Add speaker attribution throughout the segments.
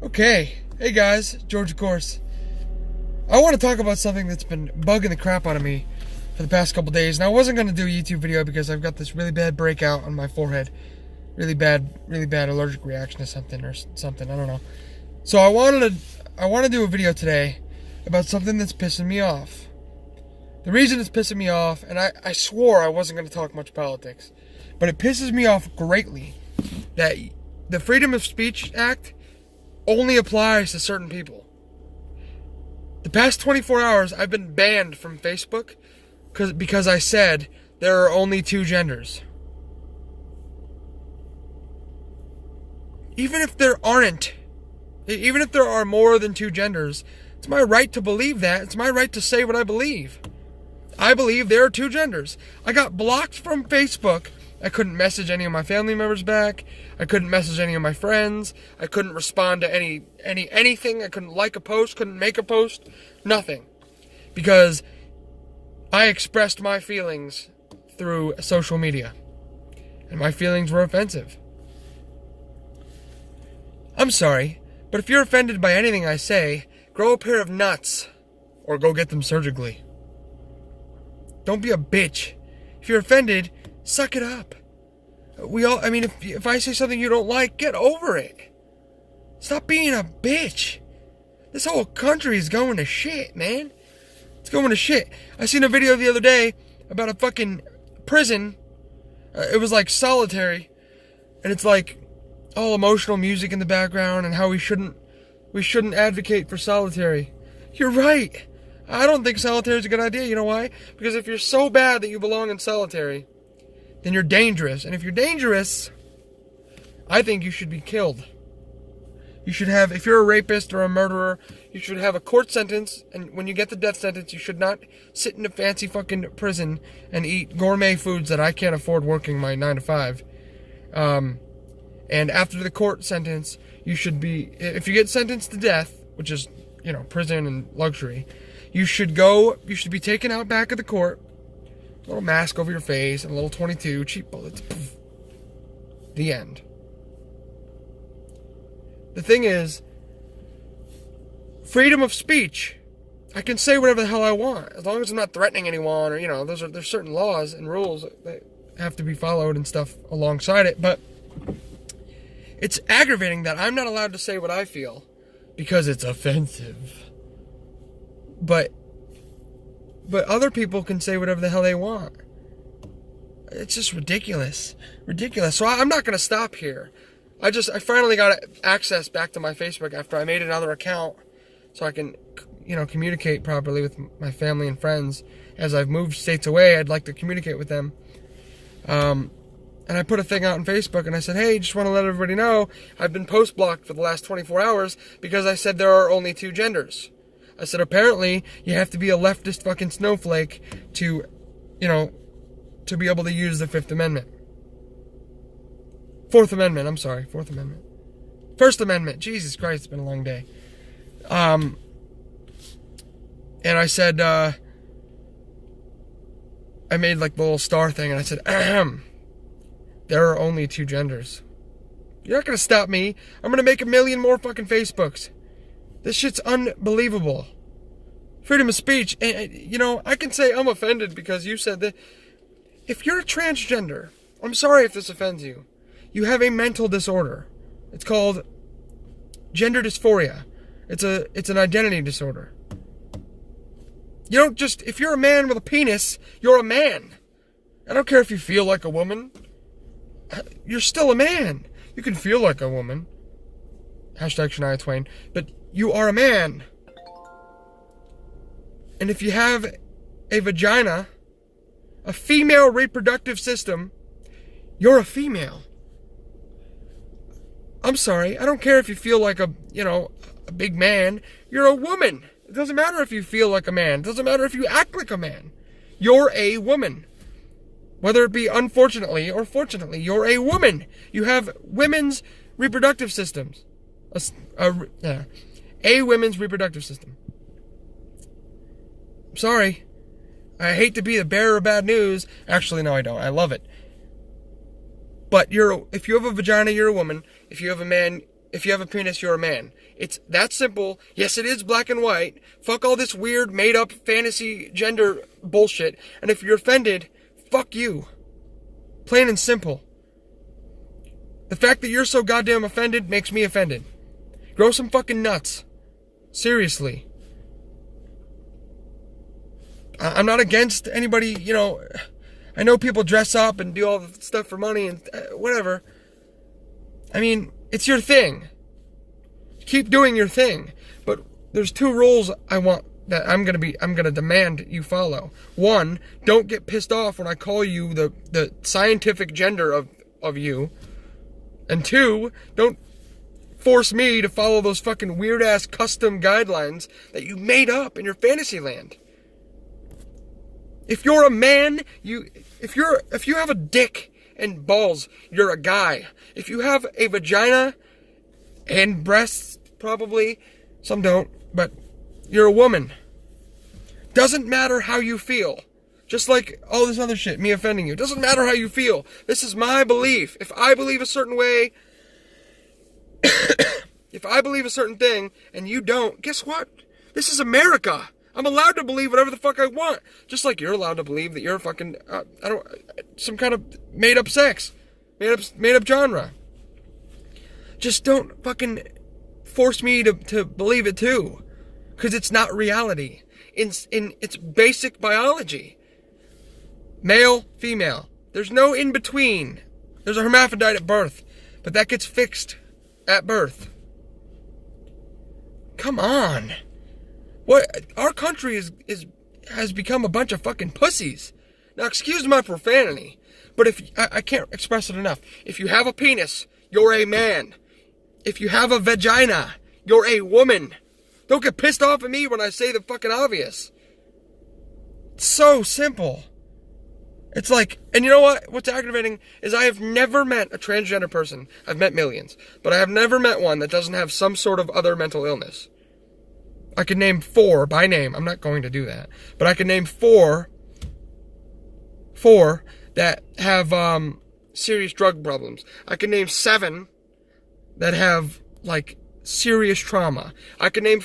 Speaker 1: Okay, hey guys, George of course. I want to talk about something that's been bugging the crap out of me for the past couple days. And I wasn't going to do a YouTube video because I've got this really bad breakout on my forehead. Really bad allergic reaction to something or something, I don't know. So I want to do a video today about something that's pissing me off. The reason it's pissing me off, and I swore I wasn't going to talk much politics, but it pisses me off greatly that the Freedom of Speech Act only applies to certain people. The past 24 hours, I've been banned from Facebook because I said there are only two genders. Even if there aren't, even if there are more than two genders, it's my right to believe that. It's my right to say what I believe. I believe there are two genders. I got blocked from Facebook. I couldn't message any of my family members back. I couldn't message any of my friends. I couldn't respond to anything. I couldn't like a post, couldn't make a post, nothing. Because I expressed my feelings through social media. And my feelings were offensive. I'm sorry, but if you're offended by anything I say, grow a pair of nuts or go get them surgically. Don't be a bitch. If you're offended, suck it up. If I say something you don't like, get over it. Stop being a bitch. This whole country is going to shit, man. It's going to shit. I seen a video the other day about a fucking prison. It was like solitary. And it's like all emotional music in the background and how we shouldn't advocate for solitary. You're right. I don't think solitary is a good idea. You know why? Because if you're so bad that you belong in solitary, then you're dangerous. And if you're dangerous, I think you should be killed. You should have, if you're a rapist or a murderer, you should have a court sentence. And when you get the death sentence, you should not sit in a fancy fucking prison and eat gourmet foods that I can't afford working my 9 to 5. And after the court sentence, you should be, if you get sentenced to death, which is, prison and luxury, you should be taken out back of the court, a little mask over your face, and a little 22, cheap bullets. Poof. The end. The thing is, freedom of speech. I can say whatever the hell I want, as long as I'm not threatening anyone, or, there's certain laws and rules that have to be followed and stuff alongside it, but it's aggravating that I'm not allowed to say what I feel because it's offensive. But other people can say whatever the hell they want. It's just ridiculous. Ridiculous. So I'm not going to stop here. I finally got access back to my Facebook after I made another account so I can, communicate properly with my family and friends. As I've moved states away, I'd like to communicate with them. And I put a thing out on Facebook and I said, hey, just want to let everybody know I've been post-blocked for the last 24 hours because I said there are only two genders. I said, apparently, you have to be a leftist fucking snowflake to be able to use the Fifth Amendment. Fourth Amendment, I'm sorry. Fourth Amendment. First Amendment. Jesus Christ, it's been a long day. And I said, I made like the little star thing and I said, ahem. There are only two genders. You're not going to stop me. I'm going to make 1 million more fucking Facebooks. This shit's unbelievable. Freedom of speech. And, I can say I'm offended because you said that. If you're a transgender, I'm sorry if this offends you. You have a mental disorder. It's called gender dysphoria. It's an identity disorder. You don't just, if you're a man with a penis, you're a man. I don't care if you feel like a woman. You're still a man. You can feel like a woman. Hashtag Shania Twain. But you are a man. And if you have a vagina, a female reproductive system, you're a female. I'm sorry. I don't care if you feel like a big man. You're a woman. It doesn't matter if you feel like a man. It doesn't matter if you act like a man. You're a woman. Whether it be unfortunately or fortunately, you're a woman. You have women's reproductive systems. A women's reproductive system. I'm sorry. I hate to be the bearer of bad news. Actually, no, I don't. I love it. But if you have a vagina, you're a woman. If you have a man, If you have a penis, you're a man. It's that simple. Yes, it is black and white. Fuck all this weird, made-up fantasy gender bullshit. And if you're offended, fuck you. Plain and simple. The fact that you're so goddamn offended makes me offended. Grow some fucking nuts. Seriously. I'm not against anybody, you know. I know people dress up and do all the stuff for money and whatever. I mean, it's your thing. Keep doing your thing. But there's 2 rules I want that I'm gonna demand you follow. 1, don't get pissed off when I call you the scientific gender of you. And 2, don't force me to follow those fucking weird ass custom guidelines that you made up in your fantasy land. If you're a man, if you have a dick and balls, you're a guy. If you have a vagina and breasts, probably, some don't, but you're a woman. Doesn't matter how you feel. Just like all this other shit, me offending you. Doesn't matter how you feel. This is my belief. If I believe a certain way, if I believe a certain thing and you don't, guess what? This is America. I'm allowed to believe whatever the fuck I want. Just like you're allowed to believe that you're a fucking, some kind of made up sex. Made up genre. Just don't fucking force me to believe it too. Because it's not reality. It's basic biology. Male, female. There's no in between. There's a hermaphrodite at birth. But that gets fixed at birth. Come on. What our country has become a bunch of fucking pussies. Now, excuse my profanity, but if I can't express it enough. If you have a penis, you're a man. If you have a vagina, you're a woman. Don't get pissed off at me when I say the fucking obvious. It's so simple. It's like, and you know what? What's aggravating is I have never met a transgender person. I've met millions, but I have never met one that doesn't have some sort of other mental illness. I could name 4 by name. I'm not going to do that. But I could name 4 that have serious drug problems. I could name 7 that have, like, serious trauma. I could name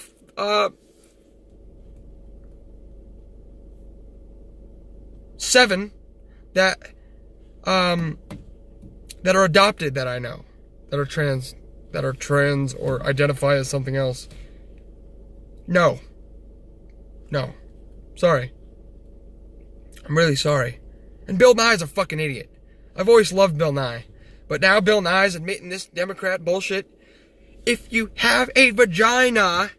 Speaker 1: 7 that are adopted that I know. That are trans or identify as something else. No. Sorry. I'm really sorry. And Bill Nye's a fucking idiot. I've always loved Bill Nye. But now Bill Nye's admitting this Democrat bullshit. If you have a vagina,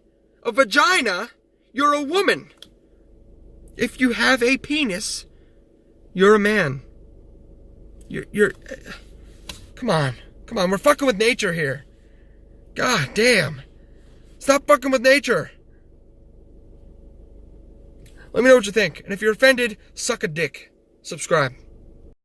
Speaker 1: you're a woman. If you have a penis, you're a man. You're come on, we're fucking with nature here. God damn. Stop fucking with nature. Let me know what you think. And if you're offended, suck a dick. Subscribe.